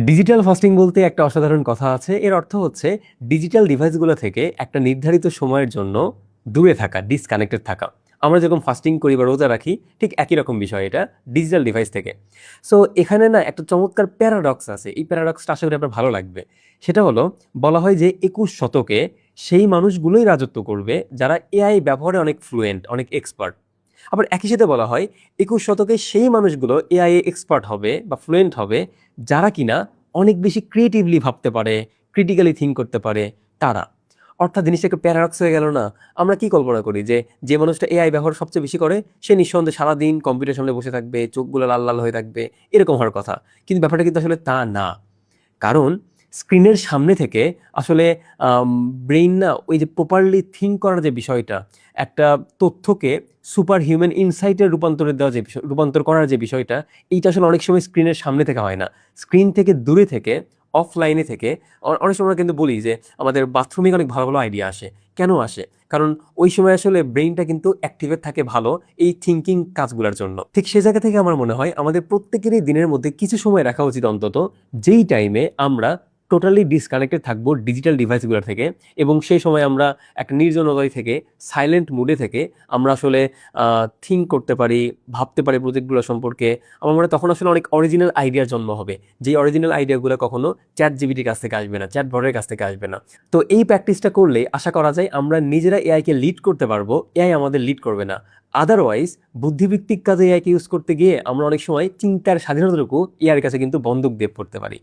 Digital fasting বলতে একটা অসাধারণ কথা আছে। এর অর্থ হচ্ছে ডিজিটাল ডিভাইসগুলো থেকে একটা নির্ধারিত সময়ের জন্য দূরে থাকা, ডিসকানেক্টেড থাকা। আমরা যেরকম ফাস্টিং করি বা রোজা রাখি, ঠিক একই রকম বিষয় এটা ডিজিটাল ডিভাইস থেকে। সো এখানে না একটা চমৎকার প্যারাডক্স আছে। এই প্যারাডক্সটা আশা করি আপনার ভালো লাগবে। সেটা হলো, বলা হয় যে 21 শতকে সেই মানুষগুলোই রাজত্ব করবে যারা এআই ব্যবহারে অনেক ফ্লুয়েন্ট, অনেক এক্সপার্ট। আবার একই সাথে বলা হয় 21 শতকে সেই মানুষগুলো এআই এ এক্সপার্ট হবে বা ফ্লুয়েন্ট হবে যারা কিনা অনেক বেশি ক্রিয়েটিভলি ভাবতে পারে, ক্রিটিক্যালি থিঙ্ক করতে পারে তারা। অর্থাৎ জিনিসটা একটু প্যারাডক্স হয়ে গেল না? আমরা কি কল্পনা করি যে যে মানুষটা এআই ব্যবহার সবচেয়ে বেশি করে সে নিঃসন্দেহে সারাদিন কম্পিউটার সামনে বসে থাকবে, চোখগুলো লাল লাল হয়ে থাকবে, এরকম হওয়ার কথা। কিন্তু ব্যাপারটা কিন্তু আসলে তা না। কারণ স্ক্রিনের সামনে থেকে আসলে ব্রেইন না ওই যে প্রপারলি থিঙ্ক করার যে বিষয়টা, একটা তথ্যকে সুপার হিউম্যান ইনসাইটের রূপান্তরে দেওয়া যে বিষয়, রূপান্তর করার যে বিষয়টা, এইটা আসলে অনেক সময় স্ক্রিনের সামনে থেকে হয় না। স্ক্রিন থেকে দূরে থেকে, অফলাইনে থেকে। অনেক সময় আমরা কিন্তু বলি যে আমাদের বাথরুমে অনেক ভালো ভালো আইডিয়া আসে। কেন আসে? কারণ ওই সময় আসলে ব্রেইনটা কিন্তু অ্যাক্টিভেট থাকে ভালো এই থিঙ্কিং কাজগুলোর জন্য। ঠিক সে জায়গা থেকে আমার মনে হয় আমাদের প্রত্যেকেরই দিনের মধ্যে কিছু সময় রাখা উচিত অন্তত, যেই টাইমে আমরা টোটালি ডিসকানেক্টেড থাকবো ডিজিটাল ডিভাইসগুলো থেকে, এবং সেই সময় আমরা একটা নির্জনতায় থেকে, সাইলেন্ট মুডে থেকে আমরা আসলে থিঙ্ক করতে পারি, ভাবতে পারি প্রজেক্টগুলো সম্পর্কে। আমার মনে হয় তখন আসলে অনেক অরিজিনাল আইডিয়ার জন্ম হবে। যেই অরিজিনাল আইডিয়াগুলো কখনো চ্যাট জিপিটির কাছ থেকে আসবে না, চ্যাট বটের কাছ থেকে আসবে না। তো এই প্র্যাকটিসটা করলে আশা করা যায় আমরা নিজেরা এআইকে লিড করতে পারবো, এআই আমাদের লিড করবে না। আদারওয়াইজ বুদ্ধিভিত্তিক কাজে এআইকে ইউজ করতে গিয়ে আমরা অনেক সময় চিন্তার স্বাধীনতাটুকু এআইয়ের কাছে কিন্তু বন্দুক দিয়ে পড়তে পারি।